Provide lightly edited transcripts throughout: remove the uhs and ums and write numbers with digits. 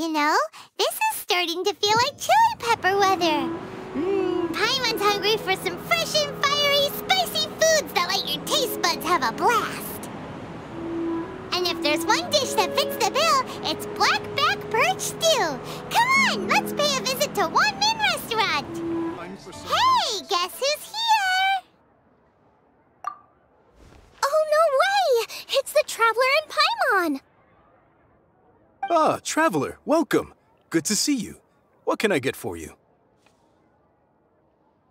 You know, this is starting to feel like chili pepper weather. Paimon's hungry for some fresh and fiery, spicy foods that let your taste buds have a blast. And if there's one dish that fits the bill, it's blackback perch stew. Come on, let's pay a visit to One Min Restaurant. Hey, guess who's here? Oh, no way! It's the Traveler and Paimon! Ah, Traveler, welcome. Good to see you. What can I get for you?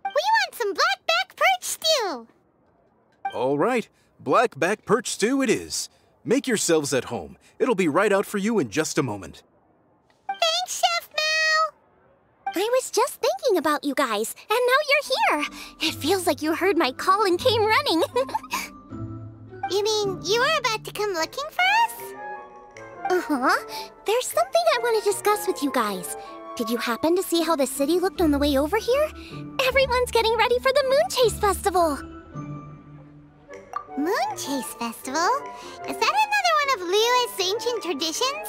We want some blackback perch stew. All right, blackback perch stew it is. Make yourselves at home. It'll be right out for you in just a moment. Thanks, Chef Mao. I was just thinking about you guys, and now you're here. It feels like you heard my call and came running. You mean you were about to come looking for us? Uh-huh. There's something I want to discuss with you guys. Did you happen to see how the city looked on the way over here? Everyone's getting ready for the Moon Chase Festival. Moon Chase Festival? Is that another one of Liyue's ancient traditions?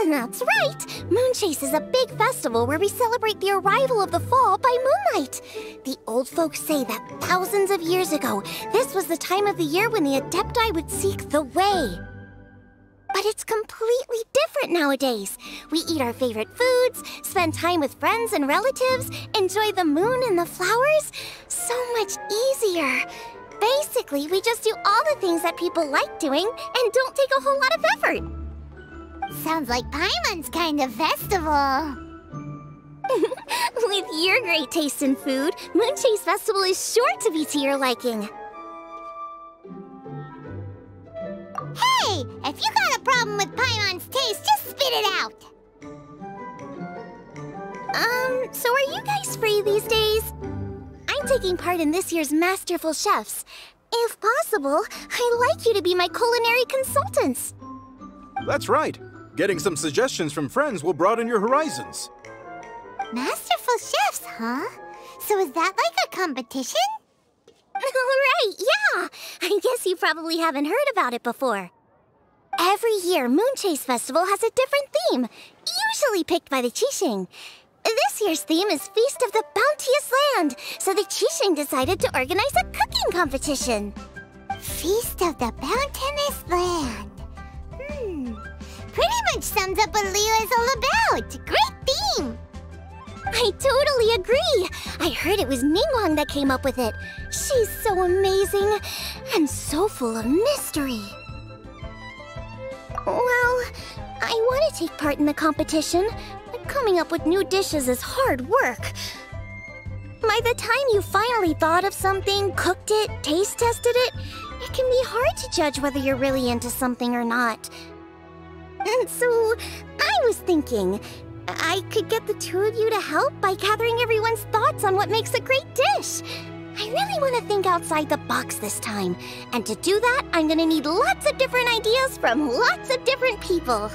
That's right! Moon Chase is a big festival where we celebrate the arrival of the fall by moonlight. The old folks say that thousands of years ago, this was the time of the year when the Adepti would seek the way. But it's completely different nowadays. We eat our favorite foods, spend time with friends and relatives, enjoy the moon and the flowers. So much easier. Basically, we just do all the things that people like doing and don't take a whole lot of effort. Sounds like Paimon's kind of festival. With your great taste in food, Moon Chase Festival is sure to be to your liking. Hey, if you got a problem with Paimon's taste, just spit it out. So are you guys free these days? I'm taking part in this year's Masterful Chefs. If possible, I'd like you to be my culinary consultants. That's right. Getting some suggestions from friends will broaden your horizons. Masterful chefs, huh? So is that like a competition? Right, yeah! I guess you probably haven't heard about it before. Every year, Moon Chase Festival has a different theme, usually picked by the Qixing. This year's theme is Feast of the Bounteous Land, so the Qixing decided to organize a cooking competition. Feast of the Bounteous Land. Pretty much sums up what Liyue is all about. Great theme! I totally agree. I heard it was Ningguang that came up with it. She's so amazing and so full of mystery. Well, I want to take part in the competition, but coming up with new dishes is hard work. By the time you finally thought of something, cooked it, taste tested it, it can be hard to judge whether you're really into something or not. And so, I was thinking, I could get the two of you to help by gathering everyone's thoughts on what makes a great dish. I really want to think outside the box this time. And to do that, I'm going to need lots of different ideas from lots of different people.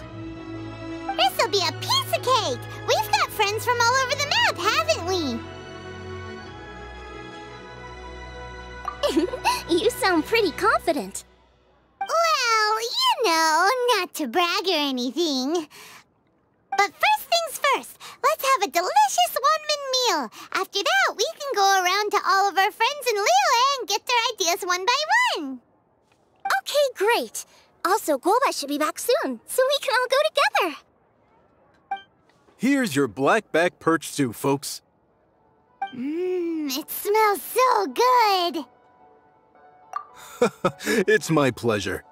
This'll be a piece of cake! We've got friends from all over the map, haven't we? You sound pretty confident. Well, you know, not to brag or anything. But first things first, let's have a delicious one-min meal. After that, we can go around to all of our friends in Liyue and get their ideas one by one. Okay, great. Also, Golba should be back soon, so we can all go together. Here's your blackback perch stew, folks. It smells so good. It's my pleasure.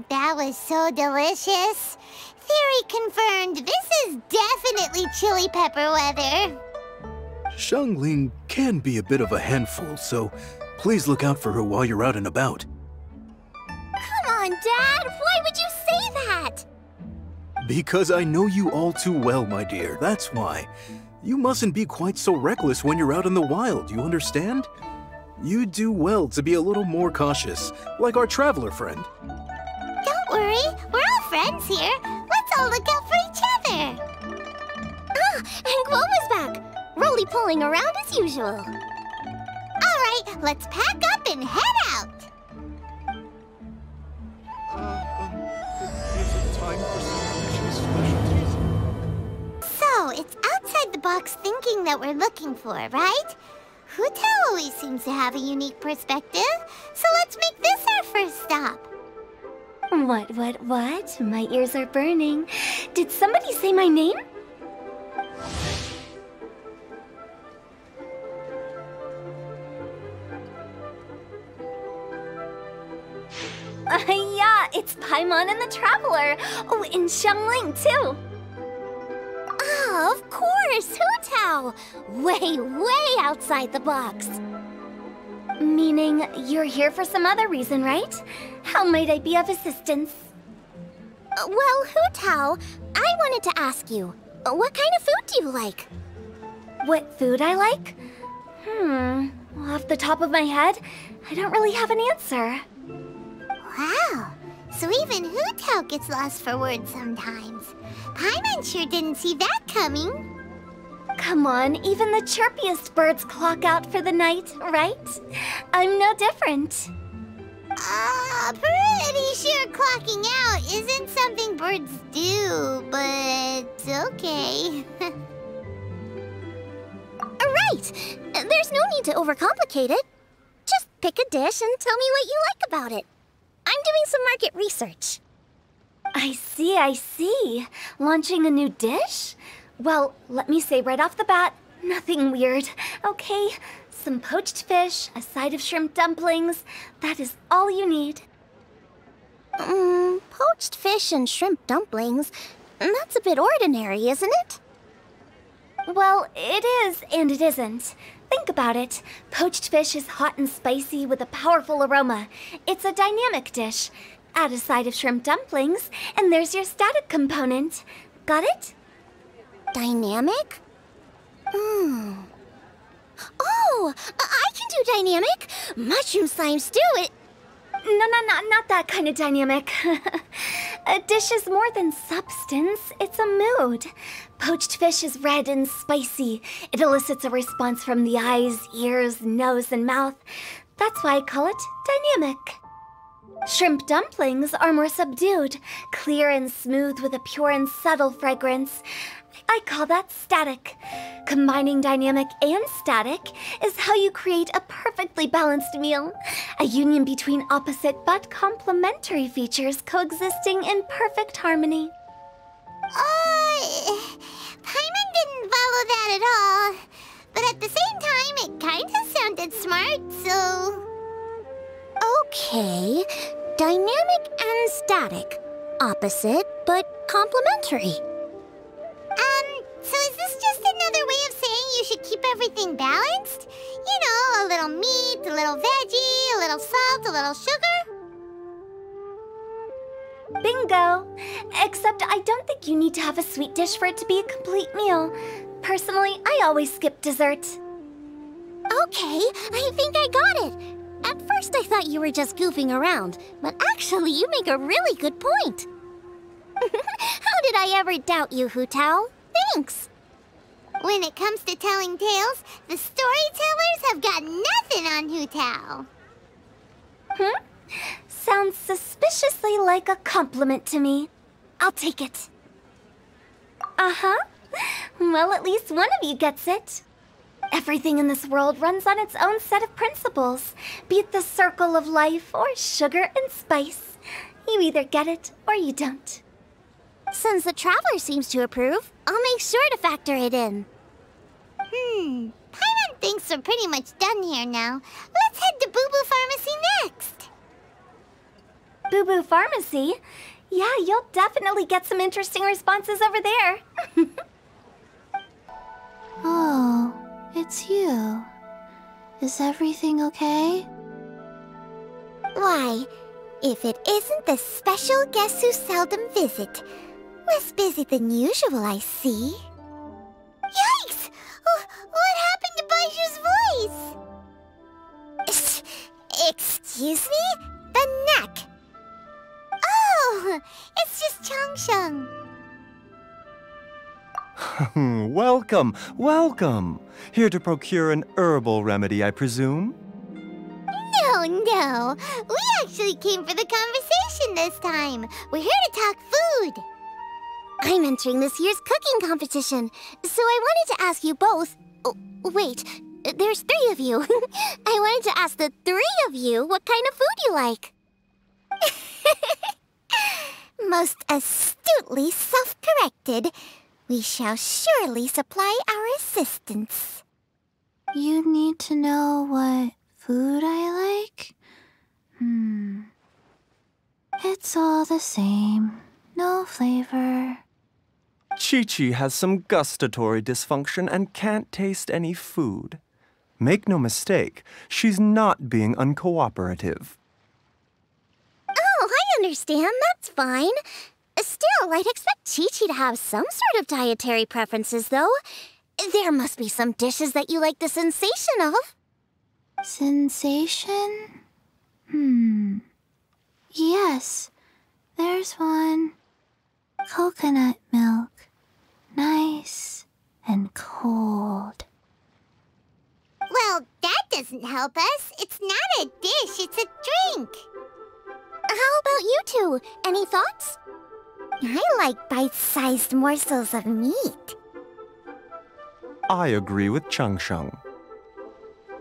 That was so delicious. Theory confirmed, this is definitely chili pepper weather. Xiangling can be a bit of a handful, so please look out for her while you're out and about. Come on, Dad! Why would you say that? Because I know you all too well, my dear, that's why. You mustn't be quite so reckless when you're out in the wild, you understand? You do well to be a little more cautious, like our traveler friend. Don't worry, we're all friends here. Let's all look out for each other. Ah, and Guoma's back, roly-poling around as usual. All right, let's pack up and head out. box thinking that we're looking for, right? Hu Tao always seems to have a unique perspective, so let's make this our first stop. What? My ears are burning. Did somebody say my name? Yeah, it's Paimon and the Traveler. Oh, and Xiangling, too. Oh, of course, Hu Tao! Way outside the box. Meaning you're here for some other reason, right? How might I be of assistance? Well, Hu Tao, I wanted to ask you, what kind of food do you like? What food I like? Off the top of my head, I don't really have an answer. Wow, so even Hu Tao gets lost for words sometimes. Paimon sure didn't see that coming. Come on, even the chirpiest birds clock out for the night, right? I'm no different. Pretty sure clocking out isn't something birds do, but okay. Right! There's no need to overcomplicate it. Just pick a dish and tell me what you like about it. I'm doing some market research. I see. Launching a new dish? Well, let me say right off the bat, nothing weird, okay? Some poached fish, a side of shrimp dumplings. That is all you need. Poached fish and shrimp dumplings? That's a bit ordinary, isn't it? Well, it is and it isn't. Think about it. Poached fish is hot and spicy with a powerful aroma. It's a dynamic dish. Add a side of shrimp dumplings, and there's your static component. Got it? Dynamic? Oh, I can do dynamic. Mushroom slime stew, No, not that kind of dynamic. A dish is more than substance, it's a mood. Poached fish is red and spicy. It elicits a response from the eyes, ears, nose, and mouth. That's why I call it dynamic. Shrimp dumplings are more subdued, clear and smooth with a pure and subtle fragrance. I call that static. Combining dynamic and static is how you create a perfectly balanced meal. A union between opposite but complementary features coexisting in perfect harmony. Paimon didn't follow that at all. But at the same time, it kinda sounded smart, so... Okay, dynamic and static. Opposite but complementary. So is this just another way of saying you should keep everything balanced? You know, a little meat, a little veggie, a little salt, a little sugar? Bingo! Except I don't think you need to have a sweet dish for it to be a complete meal. Personally, I always skip dessert. Okay, I think I got it. At first I thought you were just goofing around, but actually you make a really good point. How did I ever doubt you, Hu Tao? Thanks. When it comes to telling tales, the storytellers have got nothing on Hu Tao. Sounds suspiciously like a compliment to me. I'll take it. Well, at least one of you gets it. Everything in this world runs on its own set of principles, be it the circle of life or sugar and spice. You either get it or you don't. Since the Traveler seems to approve, I'll make sure to factor it in. Paimon thinks we're pretty much done here now. Let's head to Boo Boo Pharmacy next. Boo Boo Pharmacy? Yeah, you'll definitely get some interesting responses over there. Oh, it's you. Is everything okay? Why, if it isn't the special guests who seldom visit. Less busy than usual, I see. Yikes! What happened to Baiju's voice? Excuse me? The neck. Oh, it's just Changsheng. Welcome. Here to procure an herbal remedy, I presume? No. We actually came for the conversation this time. We're here to talk food. I'm entering this year's cooking competition, so I wanted to ask you both... Oh, wait, there's 3 of you. I wanted to ask the 3 of you what kind of food you like. Most astutely self-corrected. We shall surely supply our assistance. You need to know what food I like? It's all the same. No flavor. Chi-Chi has some gustatory dysfunction and can't taste any food. Make no mistake, she's not being uncooperative. Oh, I understand. That's fine. Still, I'd expect Chi-Chi to have some sort of dietary preferences, though. There must be some dishes that you like the sensation of. Sensation? Yes, there's one. Coconut milk. Nice and cold. Well, that doesn't help us. It's not a dish, it's a drink. How about you two? Any thoughts? I like bite-sized morsels of meat. I agree with Changsheng.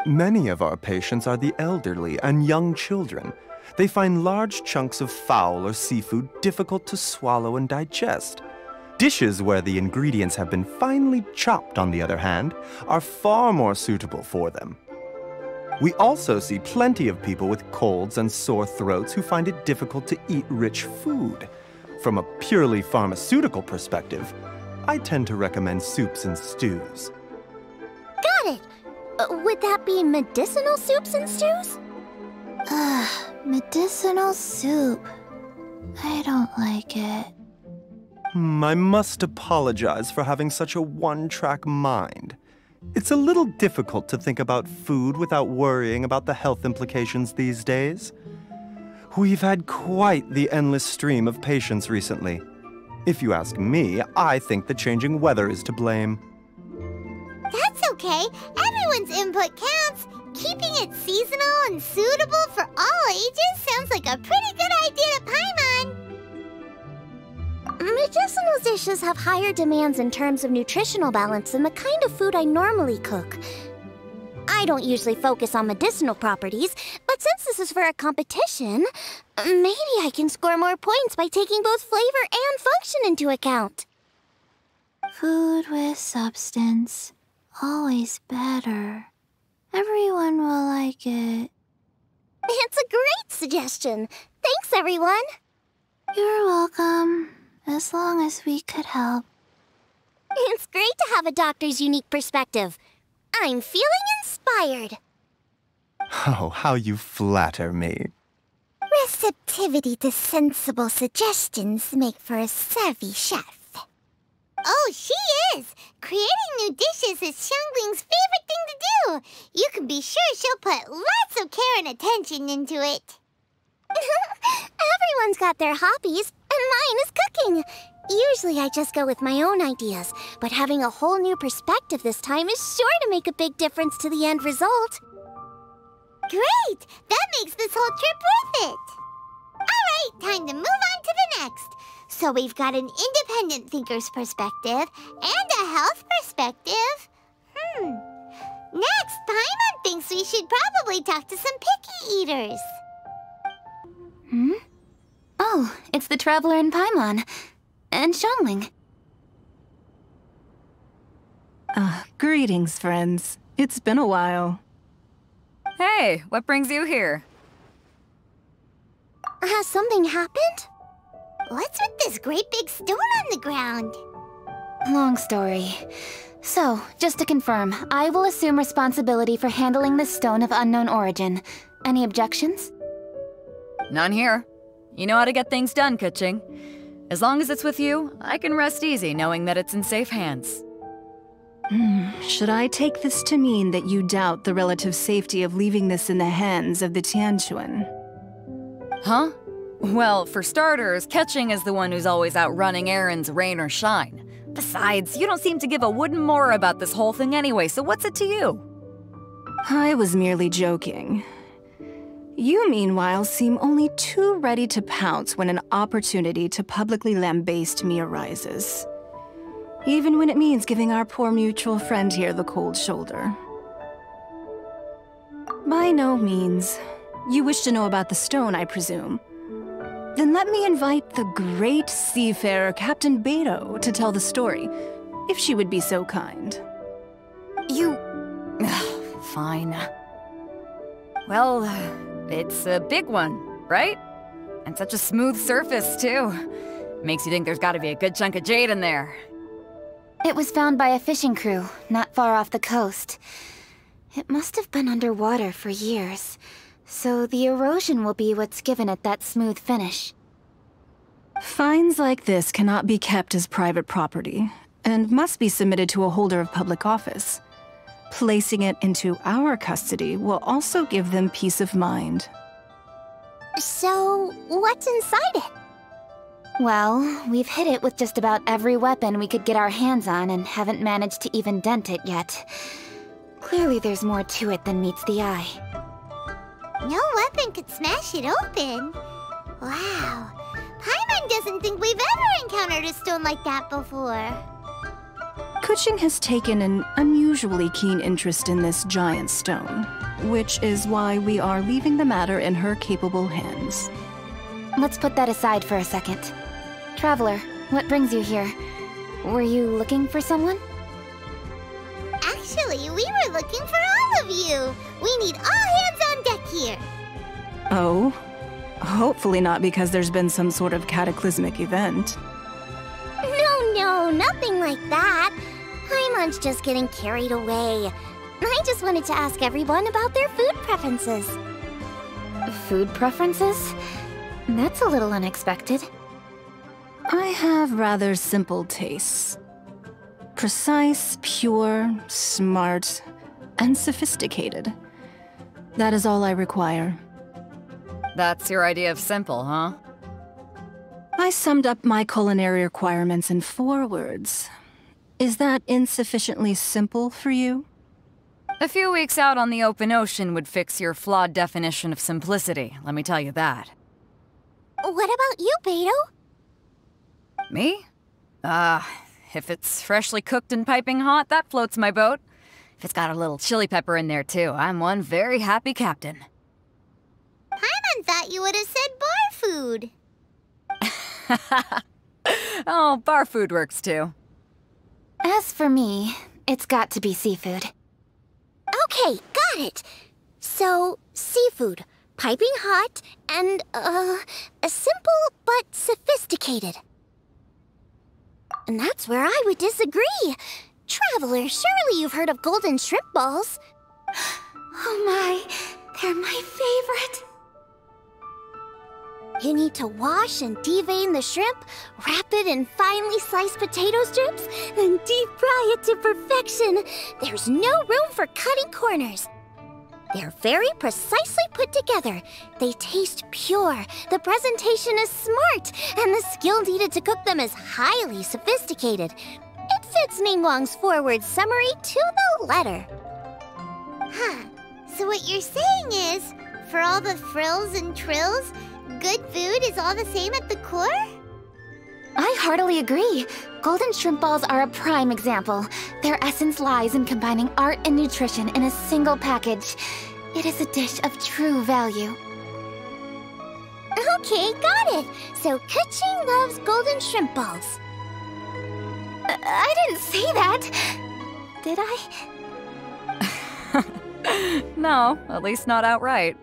Many of our patients are the elderly and young children. They find large chunks of fowl or seafood difficult to swallow and digest. Dishes where the ingredients have been finely chopped, on the other hand, are far more suitable for them. We also see plenty of people with colds and sore throats who find it difficult to eat rich food. From a purely pharmaceutical perspective, I tend to recommend soups and stews. Got it. Would that be medicinal soups and stews? Medicinal soup. I don't like it. I must apologize for having such a one-track mind. It's a little difficult to think about food without worrying about the health implications these days. We've had quite the endless stream of patients recently. If you ask me, I think the changing weather is to blame. That's okay. Everyone's input counts. Keeping it seasonal and suitable for all ages sounds like a pretty good idea to Paimon. Medicinal dishes have higher demands in terms of nutritional balance than the kind of food I normally cook. I don't usually focus on medicinal properties, but since this is for a competition, maybe I can score more points by taking both flavor and function into account. Food with substance. Always better. Everyone will like it. It's a great suggestion. Thanks, everyone. You're welcome. As long as we could help. It's great to have a doctor's unique perspective. I'm feeling inspired. Oh, how you flatter me. Receptivity to sensible suggestions make for a savvy chef. Oh, she is! Creating new dishes is Xiangling's favorite thing to do. You can be sure she'll put lots of care and attention into it. Everyone's got their hobbies, and mine is cooking. Usually I just go with my own ideas, but having a whole new perspective this time is sure to make a big difference to the end result. Great! That makes this whole trip worth it. All right, time to move on to the next. So we've got an independent thinker's perspective and a health perspective. Next, Paimon thinks we should probably talk to some picky eaters. Oh, it's the Traveler and Paimon. And Xiangling. Greetings, friends. It's been a while. Hey, what brings you here? Has something happened? What's with this great big stone on the ground? Long story. So, just to confirm, I will assume responsibility for handling this stone of unknown origin. Any objections? None here. You know how to get things done, Keqing. As long as it's with you, I can rest easy knowing that it's in safe hands. Should I take this to mean that you doubt the relative safety of leaving this in the hands of the Tianquan? Huh? Well, for starters, Keqing is the one who's always out running errands, rain or shine. Besides, you don't seem to give a wooden more about this whole thing anyway, so what's it to you? I was merely joking. You, meanwhile, seem only too ready to pounce when an opportunity to publicly lambaste me arises. Even when it means giving our poor mutual friend here the cold shoulder. By no means. You wish to know about the stone, I presume. Then let me invite the great seafarer Captain Beto to tell the story, if she would be so kind. You... Fine. Well, it's a big one, right? And such a smooth surface, too. Makes you think there's gotta be a good chunk of jade in there. It was found by a fishing crew, not far off the coast. It must have been underwater for years, so the erosion will be what's given it that smooth finish. Finds like this cannot be kept as private property, and must be submitted to a holder of public office. Placing it into our custody will also give them peace of mind. So, what's inside it? Well, we've hit it with just about every weapon we could get our hands on and haven't managed to even dent it yet. Clearly there's more to it than meets the eye. No weapon could smash it open. Wow. Paimon doesn't think we've ever encountered a stone like that before. Kuching has taken an unusually keen interest in this giant stone, which is why we are leaving the matter in her capable hands. Let's put that aside for a second. Traveler, what brings you here? Were you looking for someone? Actually, we were looking for all of you. We need all hands on deck here. Oh? Hopefully not because there's been some sort of cataclysmic event. No, nothing like that. Paimon's just getting carried away. I just wanted to ask everyone about their food preferences. Food preferences? That's a little unexpected. I have rather simple tastes. Precise, pure, smart, and sophisticated. That is all I require. That's your idea of simple, huh? I summed up my culinary requirements in 4 words. Is that insufficiently simple for you? A few weeks out on the open ocean would fix your flawed definition of simplicity, let me tell you that. What about you, Beto? Me? If it's freshly cooked and piping hot, that floats my boat. If it's got a little chili pepper in there too, I'm one very happy captain. Paimon thought you would have said bar food. Oh, bar food works too. As for me, it's got to be seafood. Okay, got it. So, seafood, piping hot, and, simple but sophisticated. And that's where I would disagree. Traveler, surely you've heard of golden shrimp balls. Oh my, they're my favorite. You need to wash and devein the shrimp, wrap it in finely sliced potato strips, then deep fry it to perfection. There's no room for cutting corners. They're very precisely put together. They taste pure, the presentation is smart, and the skill needed to cook them is highly sophisticated. It fits Ningguang's forward summary to the letter. Huh. So what you're saying is, for all the frills and trills, good food is all the same at the core? I heartily agree. Golden shrimp balls are a prime example. Their essence lies in combining art and nutrition in a single package. It is a dish of true value. Okay, got it. So Kuching loves golden shrimp balls. I didn't say that. Did I? No, at least not outright.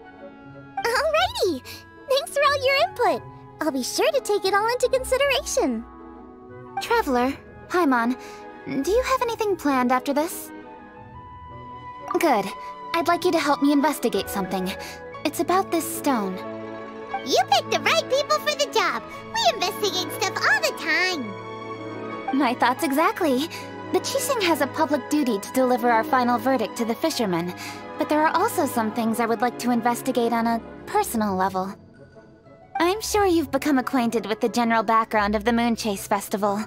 Alrighty. Thanks for all your input. I'll be sure to take it all into consideration. Traveler, Paimon, do you have anything planned after this? Good. I'd like you to help me investigate something. It's about this stone. You picked the right people for the job. We investigate stuff all the time. My thoughts exactly. The Qixing has a public duty to deliver our final verdict to the fishermen, but there are also some things I would like to investigate on a personal level. I'm sure you've become acquainted with the general background of the Moonchase Festival.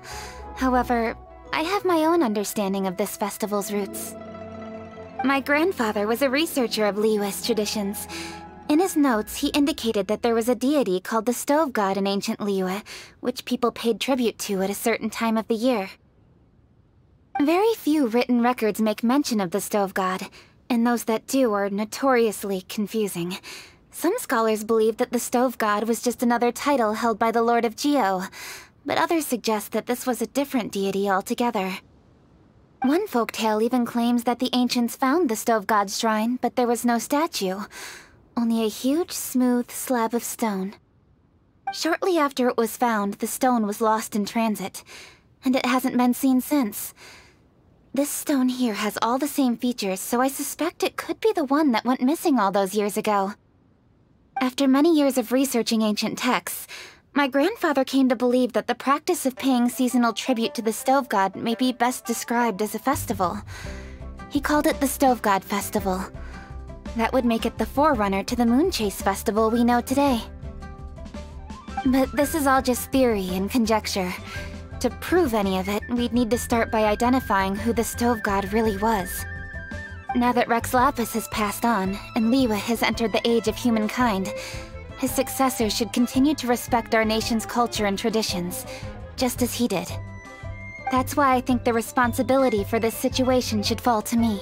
However, I have my own understanding of this festival's roots. My grandfather was a researcher of Liyue's traditions. In his notes, he indicated that there was a deity called the Stove God in ancient Liyue, which people paid tribute to at a certain time of the year. Very few written records make mention of the Stove God, and those that do are notoriously confusing. Some scholars believe that the Stove God was just another title held by the Lord of Geo, but others suggest that this was a different deity altogether. One folktale even claims that the ancients found the Stove God's shrine, but there was no statue, only a huge, smooth slab of stone. Shortly after it was found, the stone was lost in transit, and it hasn't been seen since. This stone here has all the same features, so I suspect it could be the one that went missing all those years ago. After many years of researching ancient texts, my grandfather came to believe that the practice of paying seasonal tribute to the Stove God may be best described as a festival. He called it the Stove God Festival. That would make it the forerunner to the Moon Chase Festival we know today. But this is all just theory and conjecture. To prove any of it, we'd need to start by identifying who the Stove God really was. Now that Rex Lapis has passed on, and Liyue has entered the age of humankind, his successors should continue to respect our nation's culture and traditions, just as he did. That's why I think the responsibility for this situation should fall to me.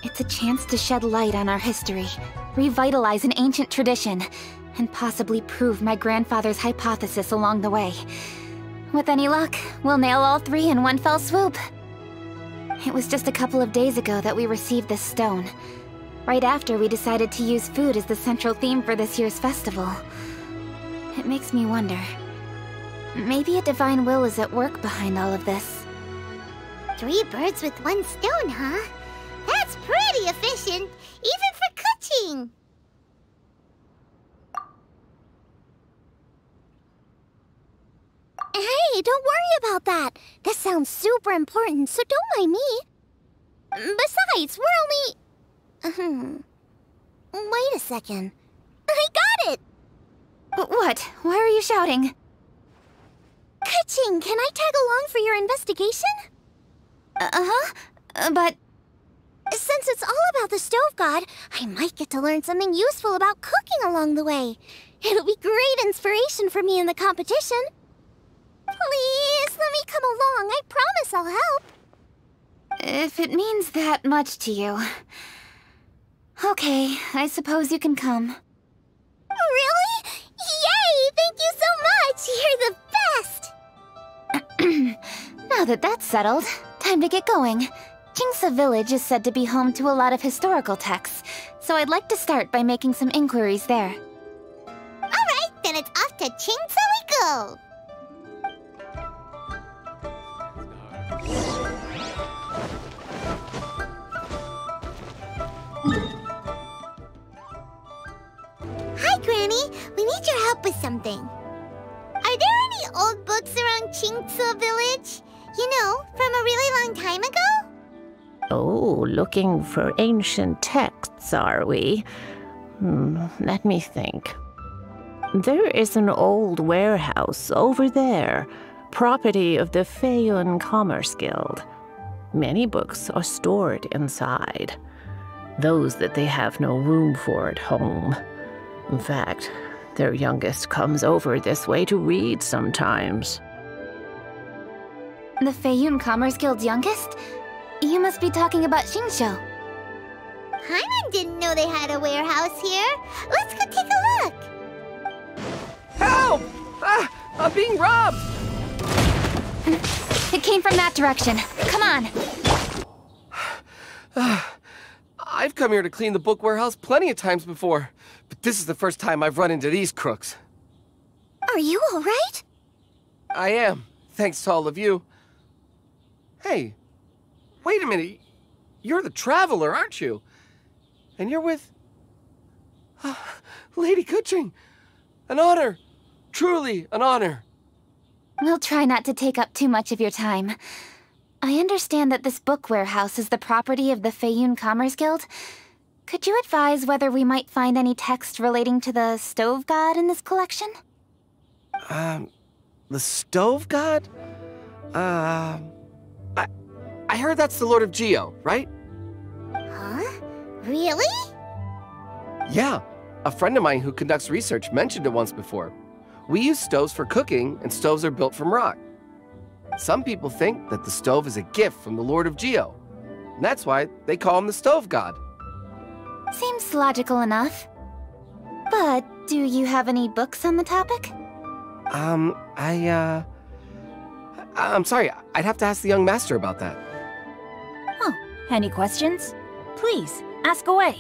It's a chance to shed light on our history, revitalize an ancient tradition, and possibly prove my grandfather's hypothesis along the way. With any luck, we'll nail all three in one fell swoop. It was just a couple of days ago that we received this stone. Right after we decided to use food as the central theme for this year's festival. It makes me wonder. Maybe a divine will is at work behind all of this. 3 birds with 1 stone, huh? That's pretty efficient, even for cooking. Hey, don't worry about that. This sounds super important, so don't mind me. Besides, we're only... Wait a second. I got it! What? Why are you shouting? Ka-ching, can I tag along for your investigation? But... Since it's all about the Stove God, I might get to learn something useful about cooking along the way. It'll be great inspiration for me in the competition. Please, let me come along. I promise I'll help. If it means that much to you... Okay, I suppose you can come. Really? Yay! Thank you so much! You're the best! Now that that's settled, time to get going. Jingsa Village is said to be home to a lot of historical texts, so I'd like to start by making some inquiries there. Alright, then it's off to Jingsa we go! Hi, Granny. We need your help with something. Are there any old books around Jingsa Village? You know, from a really long time ago? Oh, looking for ancient texts, are we? Let me think. There is an old warehouse over there, property of the Feiyun Commerce Guild. Many books are stored inside, those that they have no room for at home. In fact, their youngest comes over this way to read sometimes. The Feiyun Commerce Guild's youngest? You must be talking about Xingqiu. Paimon didn't know they had a warehouse here. Let's go take a look. Help! I'm being robbed! It came from that direction. Come on. I've come here to clean the book warehouse plenty of times before, but this is the first time I've run into these crooks. Are you all right? I am, thanks to all of you. Hey, wait a minute. You're the Traveler, aren't you? And you're with... Lady Kuching. An honor. Truly an honor. We'll try not to take up too much of your time. I understand that this book warehouse is the property of the Feiyun Commerce Guild. Could you advise whether we might find any text relating to the Stove God in this collection? The Stove God? I heard that's the Lord of Geo, right? Huh? Really? Yeah, A friend of mine who conducts research mentioned it once before. We use stoves for cooking, and stoves are built from rock. Some people think that the stove is a gift from the Lord of Geo. And that's why they call him the Stove God. Seems logical enough. But do you have any books on the topic? I'm sorry, I'd have to ask the young master about that. Oh, any questions? Please, ask away.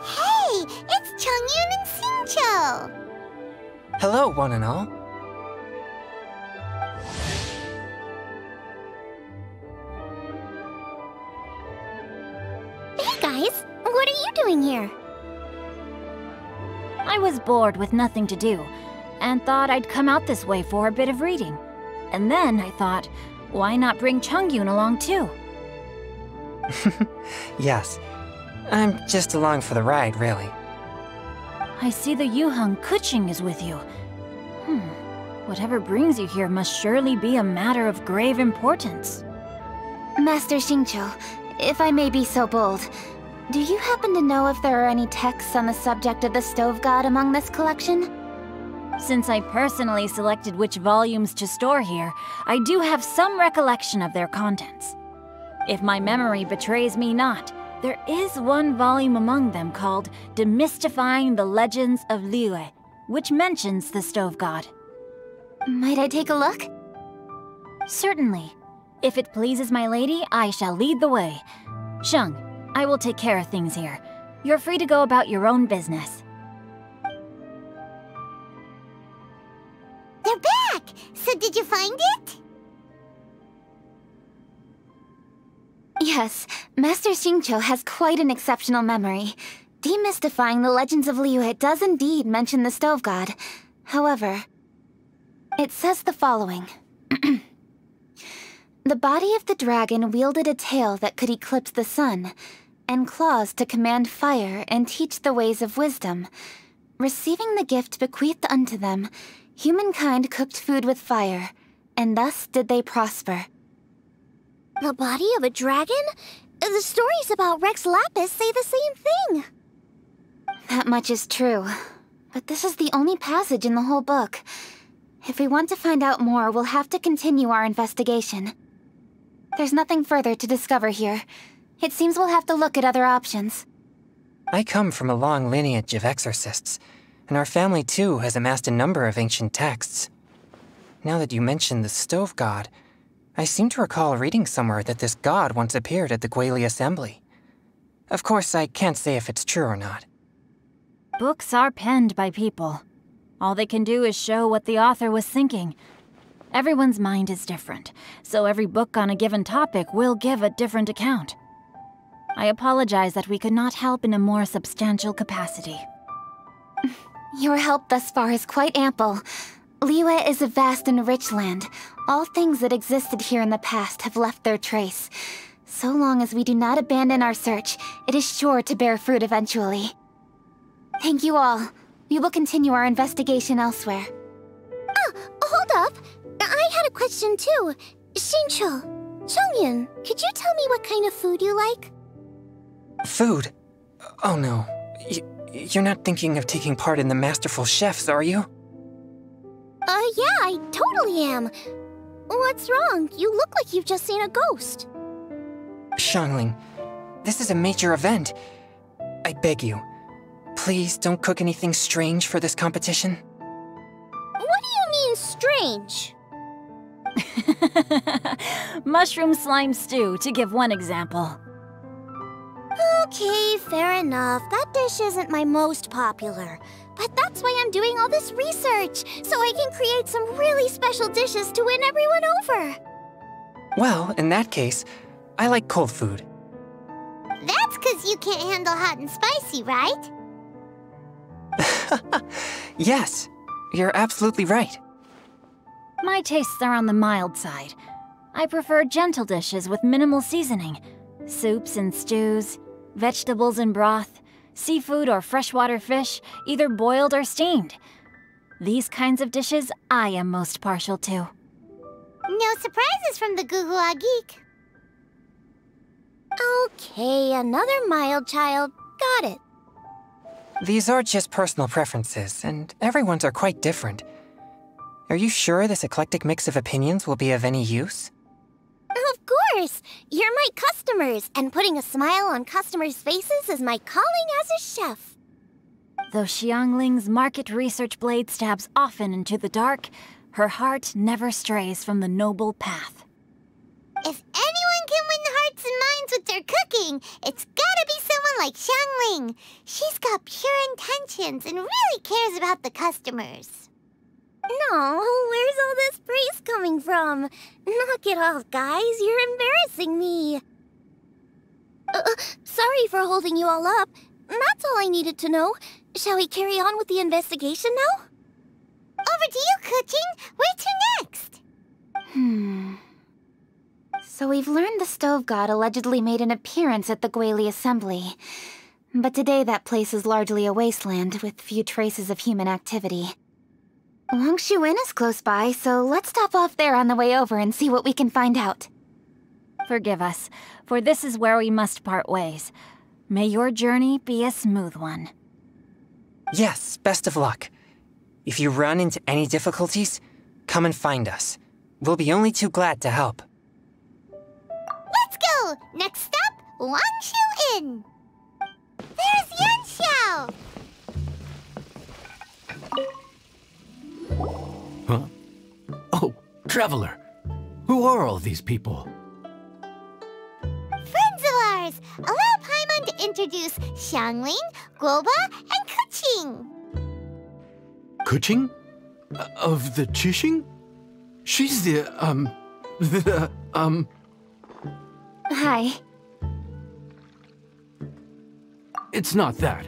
Hey, it's Chongyun and Xingqiu! Hello, one and all. Hey guys, what are you doing here? I was bored with nothing to do, and thought I'd come out this way for a bit of reading. And then I thought, why not bring Chongyun along too? Yes, I'm just along for the ride, really. I see the Yuheng Kuching is with you. Whatever brings you here must surely be a matter of grave importance. Master Xingqiu, if I may be so bold, do you happen to know if there are any texts on the subject of the Stove God among this collection? Since I personally selected which volumes to store here, I do have some recollection of their contents. If my memory betrays me not, there is one volume among them called Demystifying the Legends of Liyue, which mentions the Stove God. Might I take a look? Certainly. If it pleases my lady, I shall lead the way. Sheng, I will take care of things here. You're free to go about your own business. They're back! So did you find it? Yes, Master Xingqiu has quite an exceptional memory. Demystifying the Legends of Liyue does indeed mention the Stove God. However, it says the following. The body of the dragon wielded a tail that could eclipse the sun, and claws to command fire and teach the ways of wisdom. Receiving the gift bequeathed unto them, humankind cooked food with fire, and thus did they prosper. The body of a dragon? The stories about Rex Lapis say the same thing. That much is true, but this is the only passage in the whole book. If we want to find out more, we'll have to continue our investigation. There's nothing further to discover here. It seems we'll have to look at other options. I come from a long lineage of exorcists, and our family too has amassed a number of ancient texts. Now that you mention the Stove God, I seem to recall reading somewhere that this god once appeared at the Guili Assembly. Of course, I can't say if it's true or not. Books are penned by people. All they can do is show what the author was thinking. Everyone's mind is different, so every book on a given topic will give a different account. I apologize that we could not help in a more substantial capacity. Your help thus far is quite ample. Liyue is a vast and rich land. All things that existed here in the past have left their trace. So long as we do not abandon our search, it is sure to bear fruit eventually. Thank you all. We will continue our investigation elsewhere. Oh, hold up. I had a question too. Xingqiu, Chongyun, could you tell me what kind of food you like? Food? Oh no. You're not thinking of taking part in the Masterful Chefs, are you? Yeah, I totally am. What's wrong? You look like you've just seen a ghost. Xiangling, this is a major event. I beg you, please don't cook anything strange for this competition. What do you mean, strange? Mushroom slime stew, to give one example. Okay, fair enough. That dish isn't my most popular. But that's why I'm doing all this research, so I can create some really special dishes to win everyone over. Well, in that case, I like cold food. That's 'cause you can't handle hot and spicy, right? Yes, you're absolutely right. My tastes are on the mild side. I prefer gentle dishes with minimal seasoning. Soups and stews, vegetables and broth, seafood or freshwater fish, either boiled or steamed. These kinds of dishes I am most partial to. No surprises from the Gugua Geek. Okay, another mild child. Got it. These are just personal preferences, and everyone's are quite different. Are you sure this eclectic mix of opinions will be of any use? Of course! You're my customers, and putting a smile on customers' faces is my calling as a chef. Though Xiangling's market research blade stabs often into the dark, her heart never strays from the noble path. If anyone can win hearts and minds with their cooking, it's gotta be someone like Xiangling. She's got pure intentions and really cares about the customers. No, where's all this praise coming from? Knock it off, guys. You're embarrassing me. Sorry for holding you all up. That's all I needed to know. Shall we carry on with the investigation now? Over to you, Kuching. Where to next? So we've learned the Stove God allegedly made an appearance at the Guili Assembly. But today that place is largely a wasteland with few traces of human activity. Wangshu Inn is close by, so let's stop off there on the way over and see what we can find out. Forgive us, for this is where we must part ways. May your journey be a smooth one. Yes, best of luck. If you run into any difficulties, come and find us. We'll be only too glad to help. Let's go! Next stop, Wangshu Inn. There's Yanxiao! Huh? Oh, Traveler. Who are all these people? Friends of ours! Allow Paimon to introduce Xiangling, Guoba, and Kuching. Kuching? Of the Qixing? She's the, Hi. It's not that.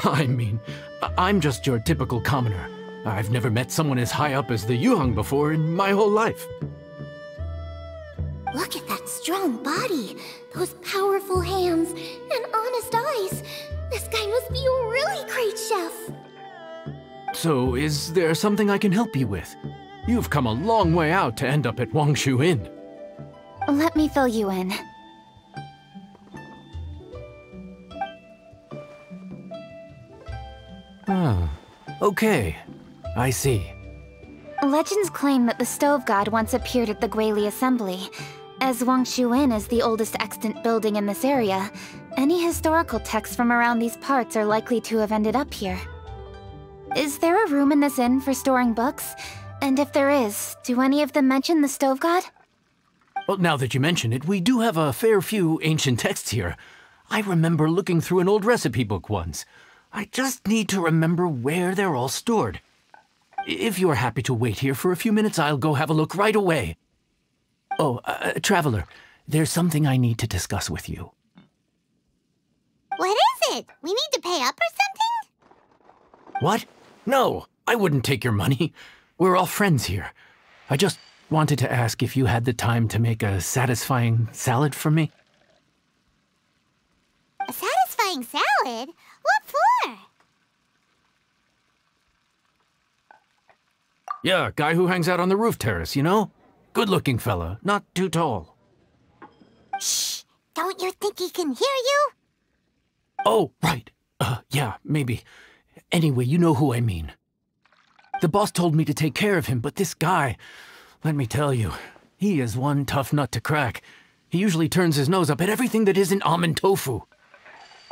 I mean, I'm just your typical commoner. I've never met someone as high up as the Yuheng before in my whole life. Look at that strong body, those powerful hands, and honest eyes. This guy must be a really great chef. So, is there something I can help you with? You've come a long way out to end up at Wangshu Inn. Let me fill you in. Ah, okay. I see. Legends claim that the Stove God once appeared at the Guili Assembly. As Wangshu Inn is the oldest extant building in this area, any historical texts from around these parts are likely to have ended up here. Is there a room in this inn for storing books? And if there is, do any of them mention the Stove God? Well, now that you mention it, we do have a fair few ancient texts here. I remember looking through an old recipe book once. I just need to remember where they're all stored. If you're happy to wait here for a few minutes, I'll go have a look right away. Oh, Traveler, there's something I need to discuss with you. What is it? We need to pay up or something? What? No, I wouldn't take your money. We're all friends here. I just wanted to ask if you had the time to make a satisfying salad for me. A satisfying salad? What for? Yeah, guy who hangs out on the roof terrace, you know? Good-looking fella, not too tall. Shh! Don't you think he can hear you? Oh, right. Yeah, maybe. Anyway, you know who I mean. The boss told me to take care of him, but this guy, let me tell you, he is one tough nut to crack. He usually turns his nose up at everything that isn't almond tofu.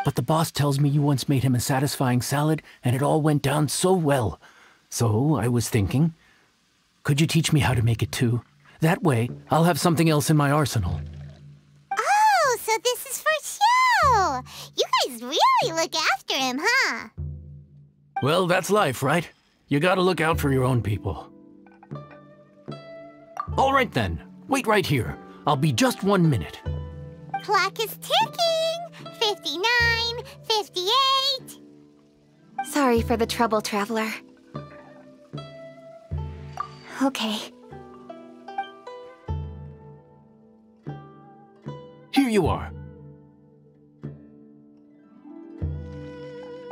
But the boss tells me you once made him a satisfying salad, and it all went down so well. So I was thinking, could you teach me how to make it too? That way, I'll have something else in my arsenal. Oh, so this is for show! You guys really look after him, huh? Well, that's life, right? You gotta look out for your own people. All right then, wait right here. I'll be just 1 minute. Clock is ticking! 59, 58... Sorry for the trouble, Traveler. Okay. Here you are.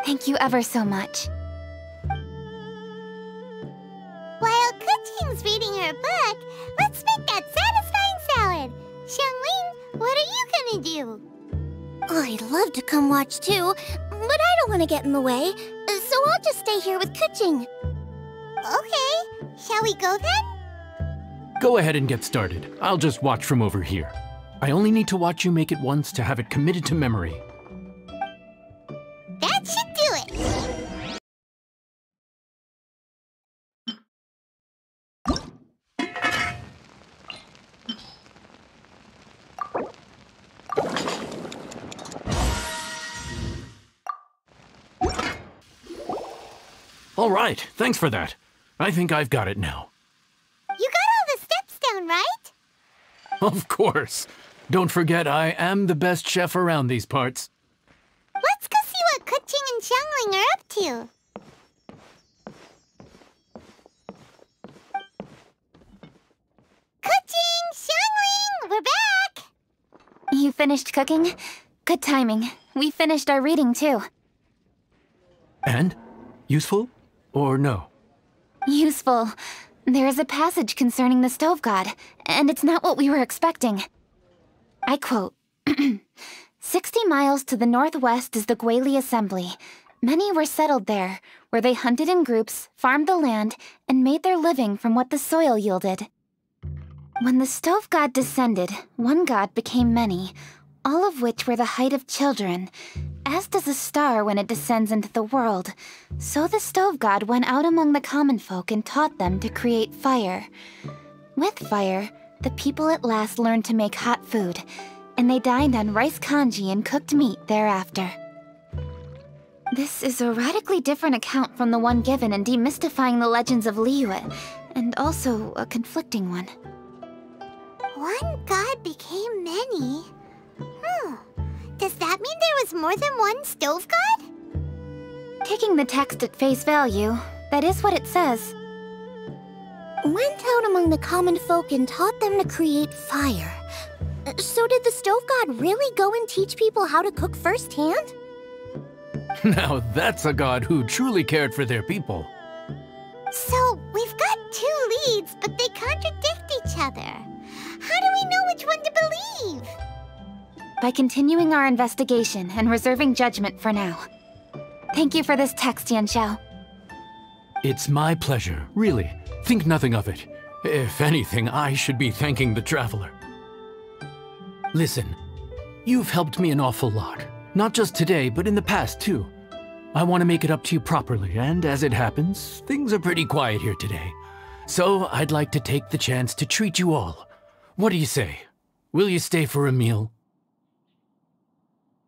Thank you ever so much. While Kuching's reading her book, let's make that satisfying salad. Xiangling, what are you gonna do? I'd love to come watch too, but I don't want to get in the way, so I'll just stay here with Kuching. Okay, shall we go then? Go ahead and get started. I'll just watch from over here. I only need to watch you make it once to have it committed to memory. That should do it! All right, thanks for that. I think I've got it now. You got all the steps down, right? Of course. Don't forget, I am the best chef around these parts. Let's go see what Kuching and Xiangling are up to. Kuching! Xiangling! We're back! You finished cooking? Good timing. We finished our reading, too. And? Useful? Or no? Useful. There is a passage concerning the stove god, and it's not what we were expecting. I quote, 60 miles to the northwest is the Guili Assembly. Many were settled there, where they hunted in groups, farmed the land, and made their living from what the soil yielded. When the stove god descended, one god became many, all of which were the height of children. As does a star when it descends into the world, so the stove god went out among the common folk and taught them to create fire. With fire, the people at last learned to make hot food, and they dined on rice congee and cooked meat thereafter. This is a radically different account from the one given in Demystifying the Legends of Liyue, and also a conflicting one. One god became many? Does that mean there was more than one stove god? Taking the text at face value, that is what it says. Went out among the common folk and taught them to create fire. So did the stove god really go and teach people how to cook firsthand? Now that's a god who truly cared for their people. So, we've got two leads, but they contradict each other. How do we know which one to believe? By continuing our investigation and reserving judgment for now. Thank you for this text, Yanxiao. It's my pleasure, really. Think nothing of it. If anything, I should be thanking the traveler. Listen, you've helped me an awful lot. Not just today, but in the past, too. I want to make it up to you properly, and as it happens, things are pretty quiet here today. So I'd like to take the chance to treat you all. What do you say? Will you stay for a meal?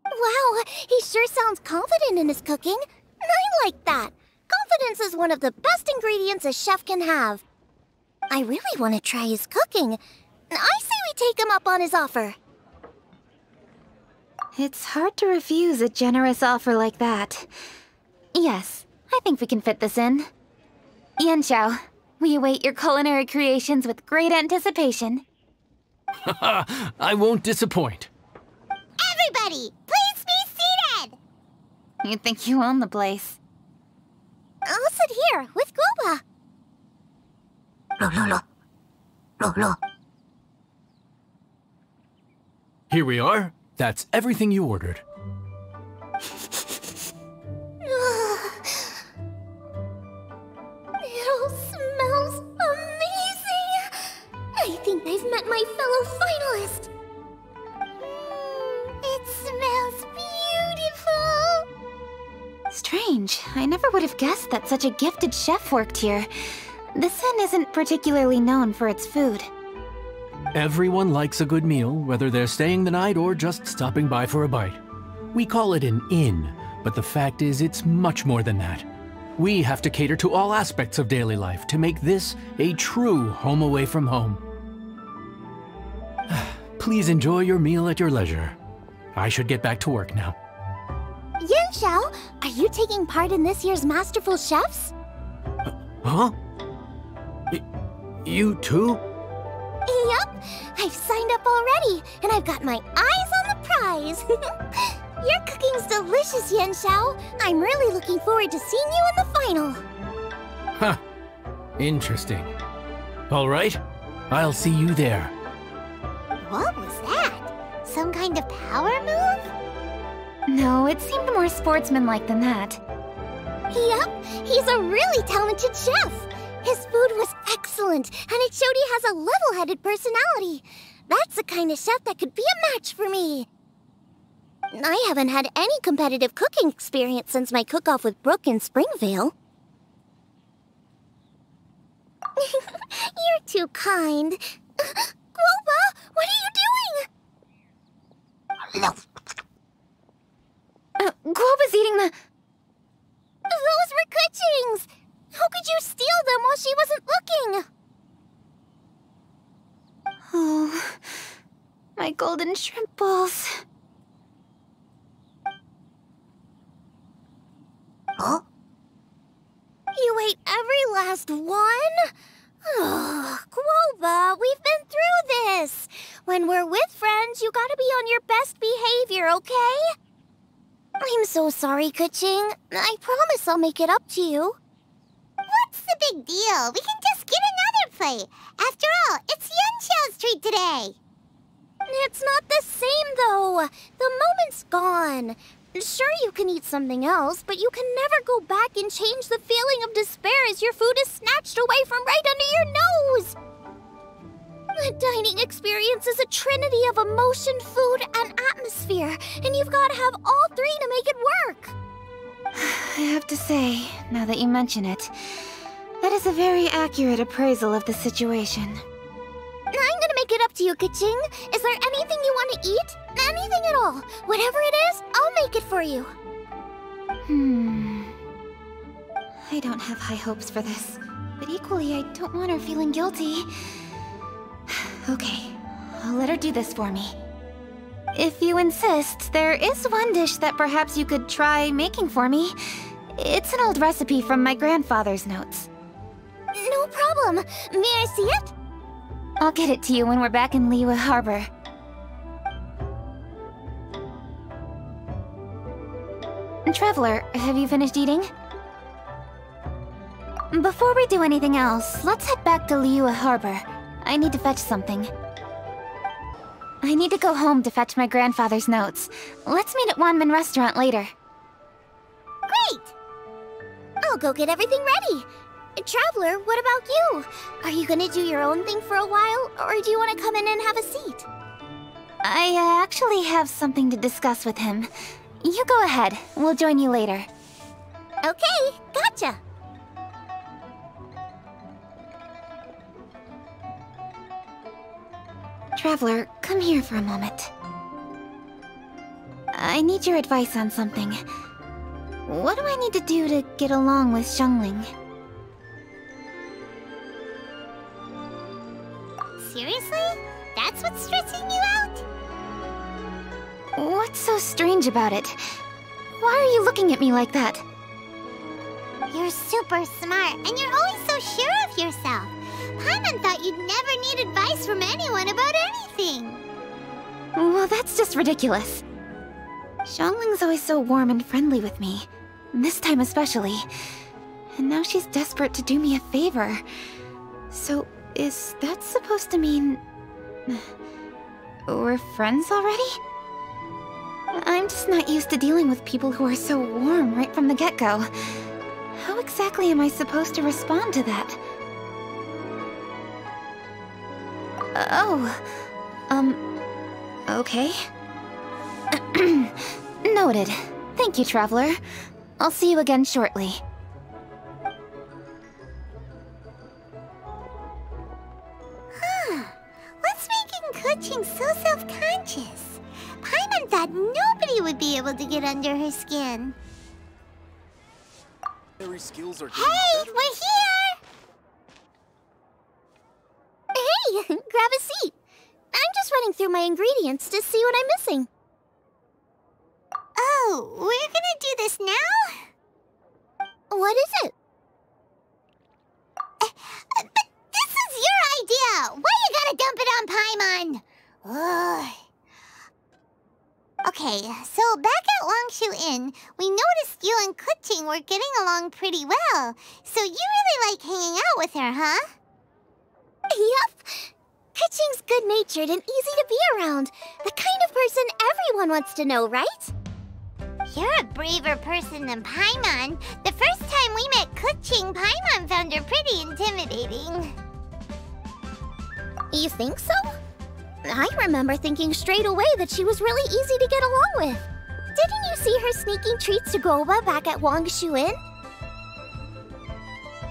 Wow, he sure sounds confident in his cooking. I like that. Confidence is one of the best ingredients a chef can have. I really want to try his cooking. I say we take him up on his offer. It's hard to refuse a generous offer like that. Yes, I think we can fit this in. Yanxiao, we await your culinary creations with great anticipation. I won't disappoint. Everybody, please be seated! You think you own the place. I'll sit here with Guoba. Here we are. That's everything you ordered. It all smells amazing! I think I've met my fellow finalist. It smells beautiful! Strange. I never would have guessed that such a gifted chef worked here. This inn isn't particularly known for its food. Everyone likes a good meal, whether they're staying the night or just stopping by for a bite. We call it an inn, but the fact is it's much more than that. We have to cater to all aspects of daily life to make this a true home away from home. Please enjoy your meal at your leisure. I should get back to work now. Yanxiao, are you taking part in this year's Masterful Chefs? Huh? You too? Yup, I've signed up already, and I've got my eyes on the prize. Your cooking's delicious, Yanxiao. I'm really looking forward to seeing you in the final. Huh. Interesting. All right, I'll see you there. What was that? Some kind of power move? No, it seemed more sportsmanlike than that. Yep, he's a really talented chef. His food was excellent, and it showed he has a level-headed personality. That's the kind of chef that could be a match for me. I haven't had any competitive cooking experience since my cook-off with Brooke in Springvale. You're too kind. Groba, what are you doing? Globa's eating the... Those were Kuching's! How could you steal them while she wasn't looking? Oh, my golden shrimp balls. Huh? You ate every last one? Ugh, Groba, we've been through this. When we're with friends, you gotta be on your best behavior, okay? I'm so sorry, Kuching. I promise I'll make it up to you. What's the big deal? We can just get another plate. After all, it's Yunxiao's treat today. It's not the same, though. The moment's gone. Sure, you can eat something else, but you can never go back and change the feeling of despair as your food is snatched away from right under your nose. The dining experience is a trinity of emotion, food, and atmosphere, and you've got to have all three to make it work. I have to say, now that you mention it, that is a very accurate appraisal of the situation. I'm gonna make it up to you, Kuching. Is there anything you want to eat? Anything at all. Whatever it is, I'll make it for you. I don't have high hopes for this, but equally I don't want her feeling guilty. Okay, I'll let her do this for me. If you insist, there is one dish that perhaps you could try making for me. It's an old recipe from my grandfather's notes. No problem. May I see it? I'll get it to you when we're back in Liyue Harbor. Traveler, have you finished eating? Before we do anything else, let's head back to Liyue Harbor. I need to fetch something. I need to go home to fetch my grandfather's notes. Let's meet at Wanmin Restaurant later. Great! I'll go get everything ready. Traveler, what about you? Are you gonna do your own thing for a while, or do you want to come in and have a seat? I actually have something to discuss with him. You go ahead. We'll join you later. Okay, gotcha. Traveler, come here for a moment. I need your advice on something. What do I need to do to get along with Xiangling? Seriously? That's what's stressing you out? What's so strange about it? Why are you looking at me like that? You're super smart, and you're always so sure of yourself. Paimon thought you'd never need advice from anyone about anything. Well, that's just ridiculous. Xiangling's always so warm and friendly with me. This time especially. And now she's desperate to do me a favor. So, is that supposed to mean... we're friends already? I'm just not used to dealing with people who are so warm right from the get-go. How exactly am I supposed to respond to that? Okay. Noted. Thank you, Traveler. I'll see you again shortly. What's making Kuching so self-conscious? Paimon thought nobody would be able to get under her skin. Hey, we're here! Hey, grab a seat. I'm just running through my ingredients to see what I'm missing. Oh, we're gonna do this now? What is it? But this is your idea! Why you gotta dump it on Paimon? Ugh. Okay, so back at Longshu Inn, we noticed you and Kuching were getting along pretty well. So you really like hanging out with her, huh? Yup. Kuching's good-natured and easy to be around. The kind of person everyone wants to know, right? You're a braver person than Paimon. The first time we met Kuching, Paimon found her pretty intimidating. You think so? I remember thinking straight away that she was really easy to get along with. Didn't you see her sneaking treats to Goba back at Wangshu Inn?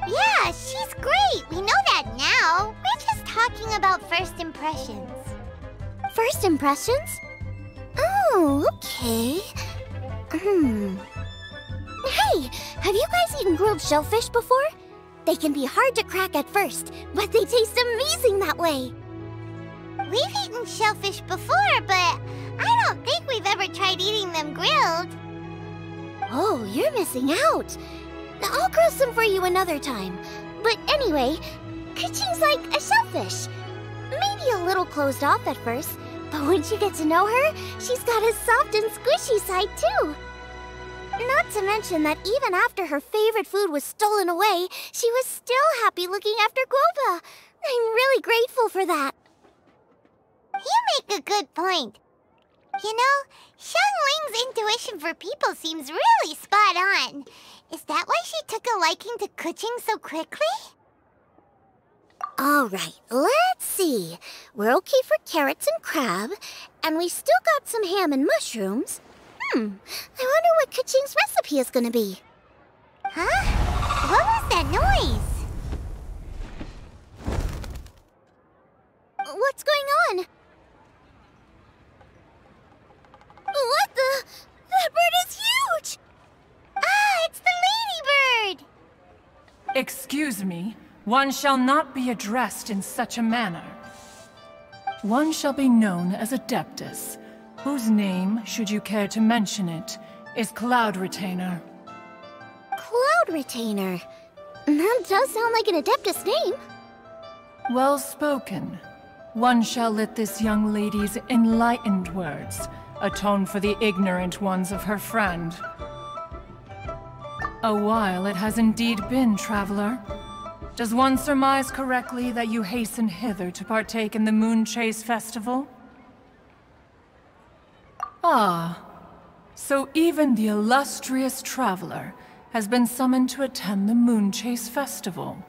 Yeah, she's great. We know that now. We're just talking about first impressions. First impressions? Oh, okay. Hey, have you guys eaten grilled shellfish before? They can be hard to crack at first, but they taste amazing that way. We've eaten shellfish before, but I don't think we've ever tried eating them grilled. Oh, you're missing out. I'll grill some for you another time. But anyway, Kuching's like a shellfish. Maybe a little closed off at first, but once you get to know her, she's got a soft and squishy side too. Not to mention that even after her favorite food was stolen away, she was still happy looking after Guoba. I'm really grateful for that. You make a good point. You know, Xiangling's intuition for people seems really spot on. Is that why she took a liking to Kuching so quickly? Alright, let's see. We're okay for carrots and crab, and we still got some ham and mushrooms. I wonder what Kuching's recipe is gonna be. Huh? What was that noise? What's going on? What the? That bird is huge! Ah, it's the ladybird! Excuse me, one shall not be addressed in such a manner. One shall be known as Adeptus, whose name, should you care to mention it, is Cloud Retainer. Cloud Retainer? That does sound like an Adeptus name. Well spoken. One shall let this young lady's enlightened words atone for the ignorant ones of her friend. A while it has indeed been, traveler. Does one surmise correctly that you hasten hither to partake in the Moon Chase Festival? Ah, so even the illustrious traveler has been summoned to attend the Moon Chase Festival.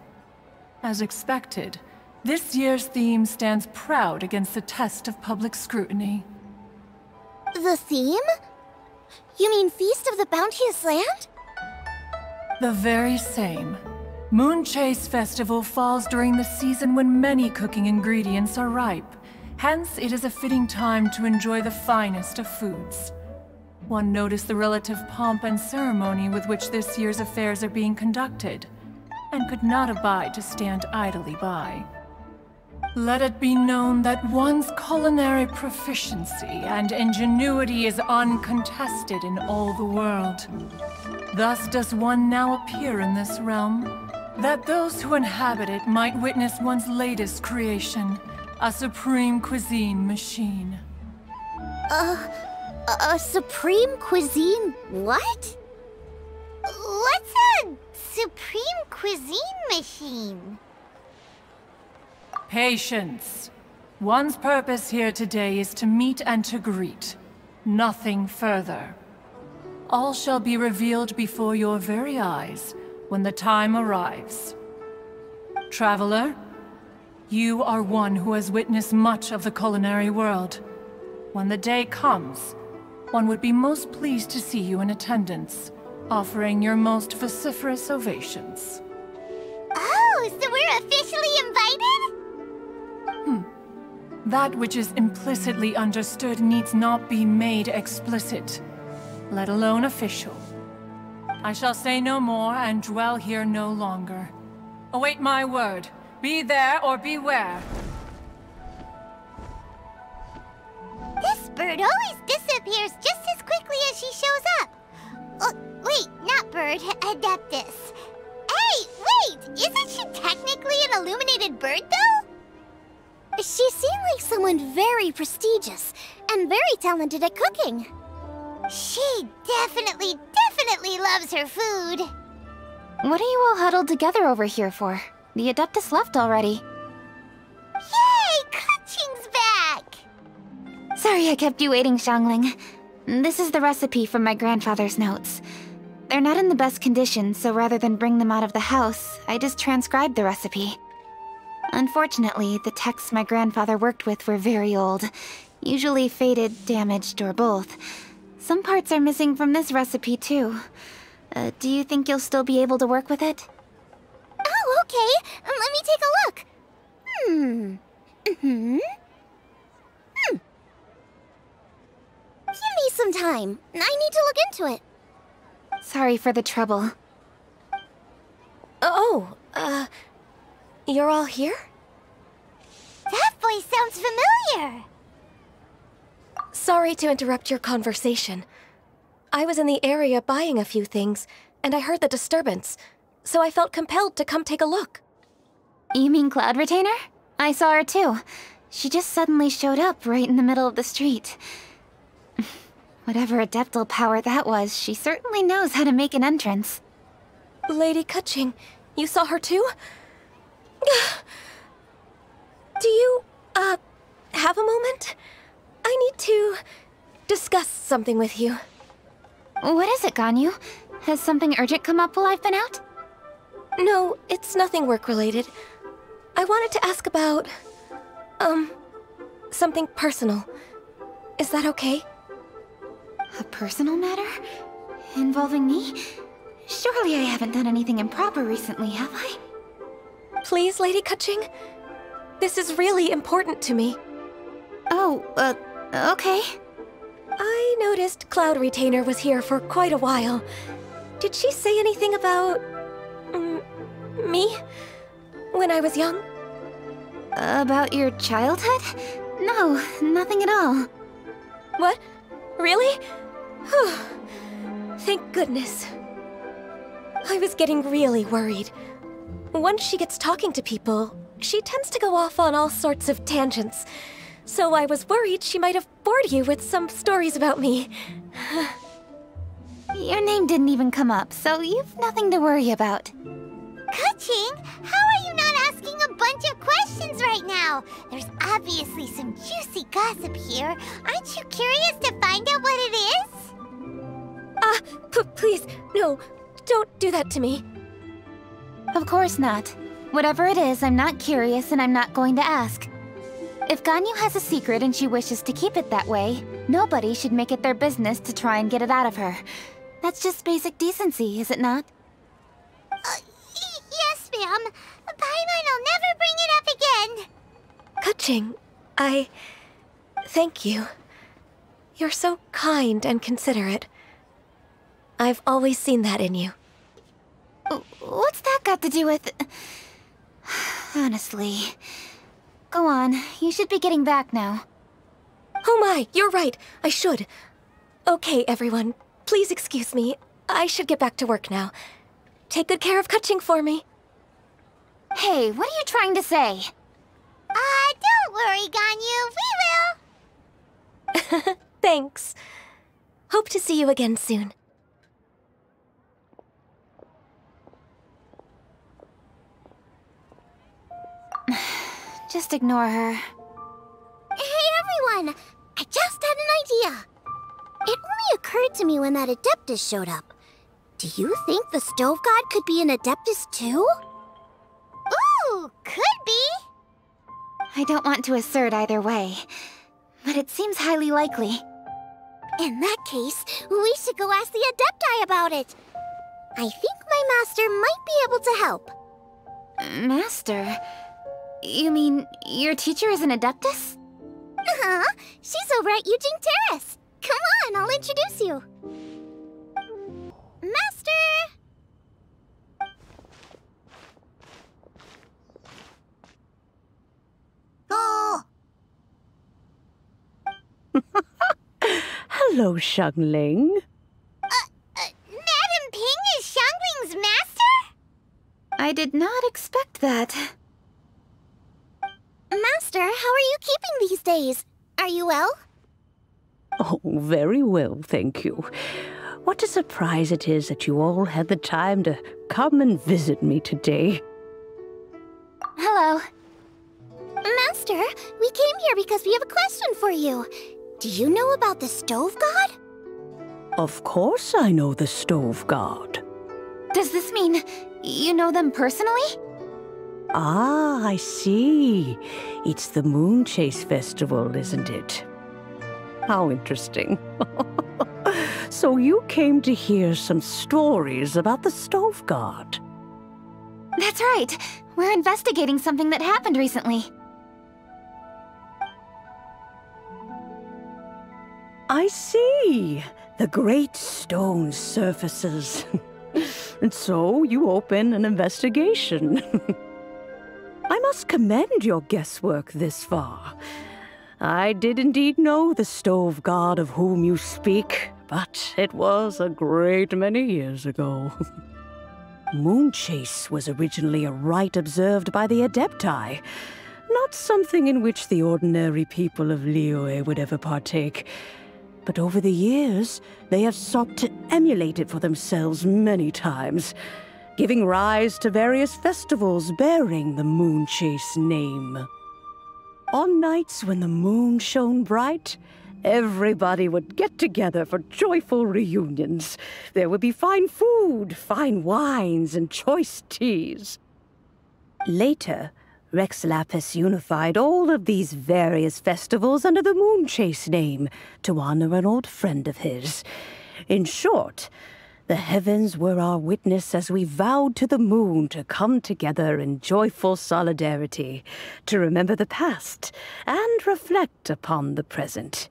As expected, this year's theme stands proud against the test of public scrutiny. The theme? You mean Feast of the Bounteous Land? The very same. Moon Chase Festival falls during the season when many cooking ingredients are ripe. Hence, it is a fitting time to enjoy the finest of foods. One noticed the relative pomp and ceremony with which this year's affairs are being conducted, and could not abide to stand idly by. Let it be known that one's culinary proficiency and ingenuity is uncontested in all the world. Thus does one now appear in this realm, that those who inhabit it might witness one's latest creation, a supreme cuisine machine. A supreme cuisine what? What's a supreme cuisine machine? Patience. One's purpose here today is to meet and to greet. Nothing further. All shall be revealed before your very eyes when the time arrives. Traveler, you are one who has witnessed much of the culinary world. When the day comes, one would be most pleased to see you in attendance, offering your most vociferous ovations. Oh, so we're officially invited? That which is implicitly understood needs not be made explicit, let alone official. I shall say no more and dwell here no longer. Await my word. Be there or beware. This bird always disappears just as quickly as she shows up. Oh, wait, not bird, Adeptus. Hey, wait! Isn't she technically an illuminated bird, though? She seemed like someone very prestigious and very talented at cooking. She definitely loves her food. What are you all huddled together over here for? The Adeptus left already. Yay! Kuching's back! Sorry I kept you waiting, Xiangling. This is the recipe from my grandfather's notes. They're not in the best condition, so rather than bring them out of the house, I just transcribed the recipe. Unfortunately, the texts my grandfather worked with were very old, usually faded, damaged, or both. Some parts are missing from this recipe, too. Do you think you'll still be able to work with it? Oh, okay. Let me take a look. Give me some time. I need to look into it. Sorry for the trouble. You're all here? That voice sounds familiar. Sorry to interrupt your conversation. I was in the area buying a few things, and I heard the disturbance, so I felt compelled to come take a look. You mean Cloud Retainer? I saw her too. She just suddenly showed up right in the middle of the street. Whatever adeptal power that was, she certainly knows how to make an entrance. Lady Keqing, you saw her too? Do you, have a moment? I need to discuss something with you. What is it, Ganyu? Has something urgent come up while I've been out? No, it's nothing work-related. I wanted to ask about, something personal. Is that okay? A personal matter? Involving me? Surely I haven't done anything improper recently, have I? Please, Lady Keqing. This is really important to me. Oh, okay. I noticed Cloud Retainer was here for quite a while. Did she say anything about... me? When I was young? About your childhood? No, nothing at all. What? Really? Thank goodness. I was getting really worried. Once she gets talking to people, she tends to go off on all sorts of tangents. So I was worried she might have bored you with some stories about me. Your name didn't even come up, so you've nothing to worry about. Keqing, how are you not asking a bunch of questions right now? There's obviously some juicy gossip here. Aren't you curious to find out what it is? Please, no, don't do that to me. Of course not. Whatever it is, I'm not curious and I'm not going to ask. If Ganyu has a secret and she wishes to keep it that way, nobody should make it their business to try and get it out of her. That's just basic decency, is it not? Yes, ma'am. Paimon will never bring it up again. Keqing, thank you. You're so kind and considerate. I've always seen that in you. What's that got to do with... Honestly... Go on, you should be getting back now. Oh my, you're right, I should. Okay, everyone, please excuse me. I should get back to work now. Take good care of Keqing for me. Hey, what are you trying to say? Don't worry, Ganyu, we will. Thanks. Hope to see you again soon. Just ignore her. Hey, everyone! I just had an idea. It only occurred to me when that Adeptus showed up. Do you think the Stove God could be an Adeptus too? Ooh, could be. I don't want to assert either way, but it seems highly likely. In that case, we should go ask the Adepti about it. I think my master might be able to help. Master? You mean your teacher is an Adeptus? Uh-huh. She's over at Yujing Terrace. Come on, I'll introduce you. Master! Oh! Hello, Xiangling. Madam Ping is Xiangling's master? I did not expect that. Master, how are you keeping these days? Are you well? Oh, very well, thank you. What a surprise it is that you all had the time to come and visit me today. Hello. Master, we came here because we have a question for you. Do you know about the Stove God? Of course I know the Stove God. Does this mean you know them personally? Ah, I see. It's the Moon Chase Festival, isn't it? How interesting. So you came to hear some stories about the Stove God. That's right. We're investigating something that happened recently. I see. The great stone surfaces. And so you open an investigation. I must commend your guesswork this far. I did indeed know the Stove God of whom you speak, but it was a great many years ago. Moon Chase was originally a rite observed by the Adepti, not something in which the ordinary people of Liyue would ever partake. But over the years, they have sought to emulate it for themselves many times, giving rise to various festivals bearing the Moon Chase name. On nights when the moon shone bright, everybody would get together for joyful reunions. There would be fine food, fine wines, and choice teas. Later, Rex Lapis unified all of these various festivals under the Moon Chase name to honor an old friend of his. In short, the heavens were our witness as we vowed to the moon to come together in joyful solidarity, to remember the past and reflect upon the present.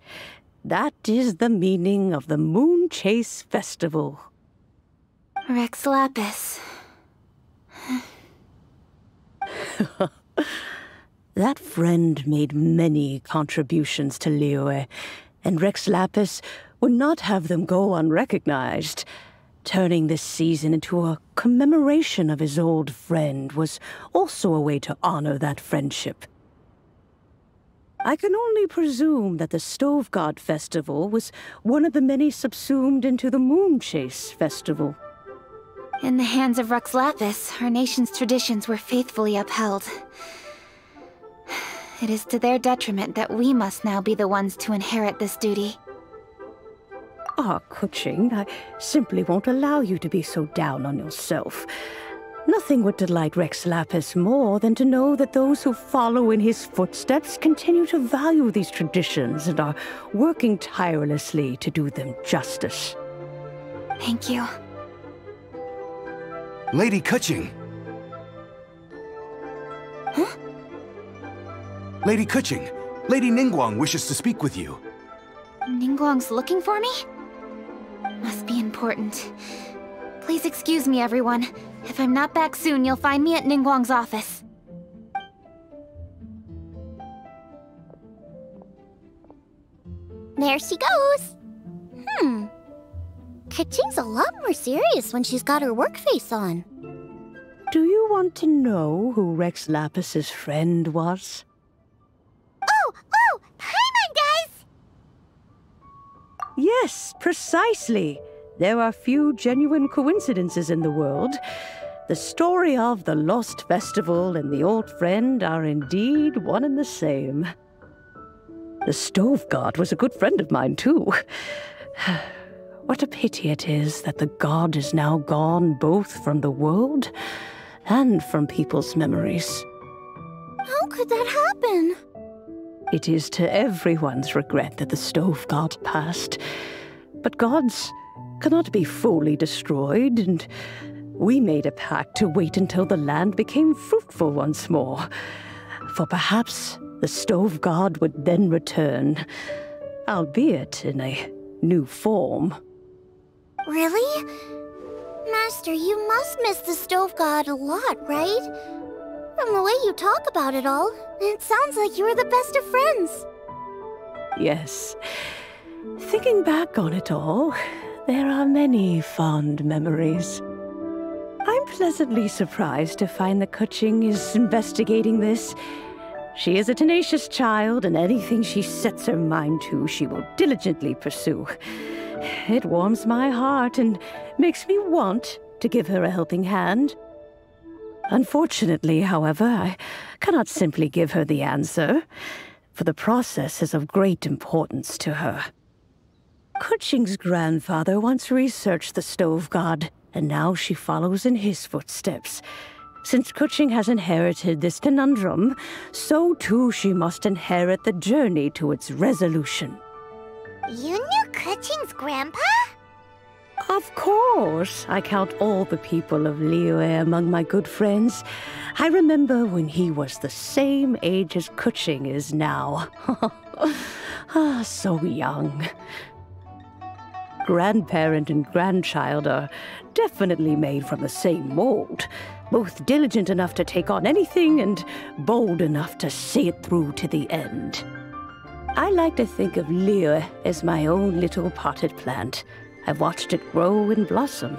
That is the meaning of the Moon Chase Festival. Rex Lapis. That friend made many contributions to Liyue, and Rex Lapis would not have them go unrecognized. Turning this season into a commemoration of his old friend was also a way to honor that friendship. I can only presume that the Stove God Festival was one of the many subsumed into the Moon Chase Festival. In the hands of Rex Lapis, our nation's traditions were faithfully upheld. It is to their detriment that we must now be the ones to inherit this duty. Ah, Kuching, I simply won't allow you to be so down on yourself. Nothing would delight Rex Lapis more than to know that those who follow in his footsteps continue to value these traditions and are working tirelessly to do them justice. Thank you. Lady Kuching! Huh? Lady Kuching, Lady Ningguang wishes to speak with you. Ningguang's looking for me? Must be important. Please excuse me, everyone. If I'm not back soon, you'll find me at Ningguang's office. There she goes. Kaching's a lot more serious when she's got her work face on. Do you want to know who Rex Lapis's friend was? Oh! Paimon does! Yes, precisely. There are few genuine coincidences in the world. The story of the Lost Festival and the old friend are indeed one and the same. The Stove God was a good friend of mine, too. What a pity it is that the god is now gone both from the world and from people's memories. How could that happen? It is to everyone's regret that the Stove God passed. But gods cannot be fully destroyed, and we made a pact to wait until the land became fruitful once more. For perhaps the Stove God would then return, albeit in a new form. Really? Master, you must miss the Stove God a lot, right? From the way you talk about it all, it sounds like you were the best of friends. Yes. Thinking back on it all, there are many fond memories. I'm pleasantly surprised to find that Kuching is investigating this. She is a tenacious child, and anything she sets her mind to, she will diligently pursue. It warms my heart and makes me want to give her a helping hand. Unfortunately, however, I cannot simply give her the answer, for the process is of great importance to her. Kuching's grandfather once researched the stove god, and now she follows in his footsteps. Since Kuching has inherited this conundrum, so too she must inherit the journey to its resolution. You knew Kuching's grandpa? Of course. I count all the people of Liyue among my good friends. I remember when he was the same age as Kuching is now. So young. Grandparent and grandchild are definitely made from the same mold. Both diligent enough to take on anything and bold enough to see it through to the end. I like to think of Liyue as my own little potted plant. I've watched it grow and blossom,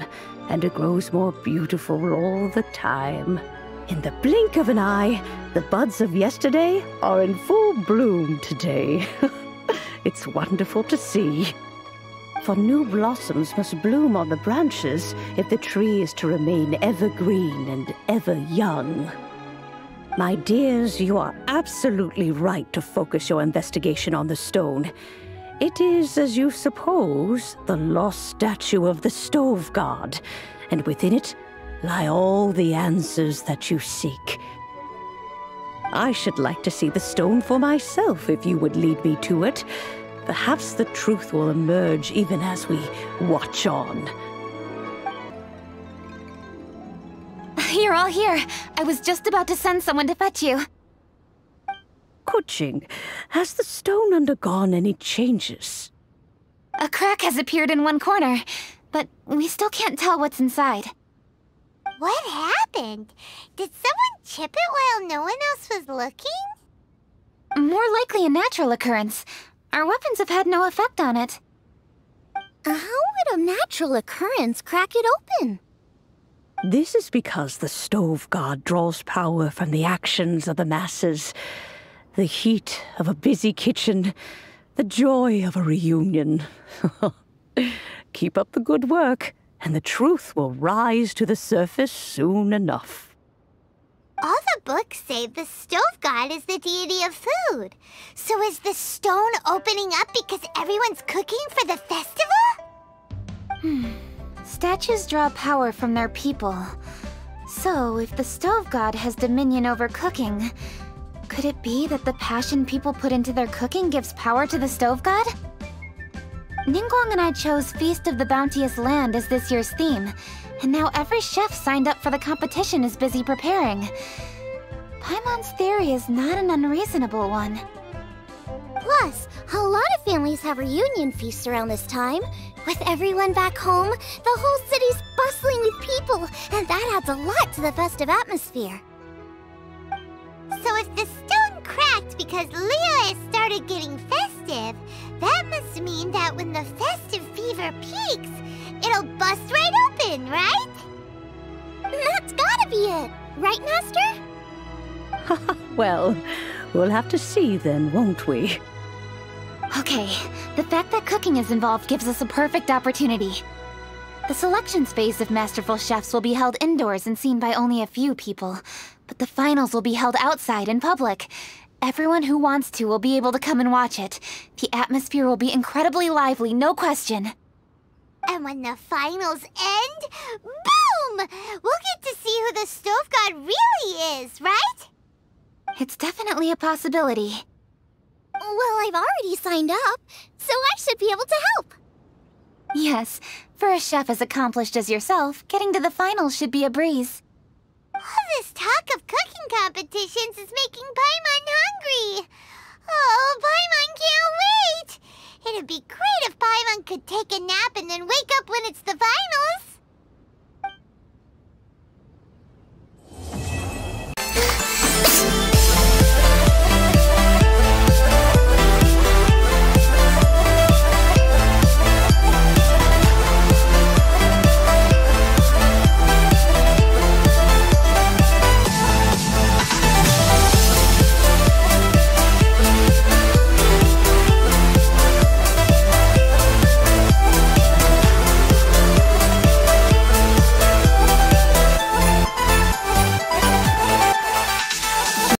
and it grows more beautiful all the time. In the blink of an eye, the buds of yesterday are in full bloom today. It's wonderful to see. For new blossoms must bloom on the branches if the tree is to remain evergreen and ever young. My dears, you are absolutely right to focus your investigation on the stone. It is, as you suppose, the lost statue of the stove god, and within it lie all the answers that you seek. I should like to see the stone for myself if you would lead me to it. Perhaps the truth will emerge even as we watch on. You're all here. I was just about to send someone to fetch you. Kuching, has the stone undergone any changes? A crack has appeared in one corner, but we still can't tell what's inside. What happened? Did someone chip it while no one else was looking? More likely a natural occurrence. Our weapons have had no effect on it. How would a natural occurrence crack it open? This is because the stove god draws power from the actions of the masses. The heat of a busy kitchen, the joy of a reunion. Keep up the good work, and the truth will rise to the surface soon enough. All the books say the stove god is the deity of food. So is the stone opening up because everyone's cooking for the festival? Statues draw power from their people. So, if the stove god has dominion over cooking, could it be that the passion people put into their cooking gives power to the stove god? Ningguang and I chose Feast of the Bounteous Land as this year's theme, and now every chef signed up for the competition is busy preparing. Paimon's theory is not an unreasonable one. Plus, a lot of families have reunion feasts around this time. With everyone back home, the whole city's bustling with people, and that adds a lot to the festive atmosphere. So if the stone cracked because Liyue started getting festive, that must mean that when the festive fever peaks, it'll bust right open, right? That's gotta be it, right, Master? Well, we'll have to see then, won't we? Okay, the fact that cooking is involved gives us a perfect opportunity. The selections phase of Masterful Chefs will be held indoors and seen by only a few people, but the finals will be held outside in public. Everyone who wants to will be able to come and watch it. The atmosphere will be incredibly lively, no question. And when the finals end, boom! We'll get to see who the stove god really is, right? It's definitely a possibility. Well, I've already signed up, so I should be able to help. Yes, for a chef as accomplished as yourself, getting to the finals should be a breeze. All this talk of cooking competitions is making Paimon hungry. Oh, Paimon can't wait! It'd be great if Paimon could take a nap and then wake up when it's the finals.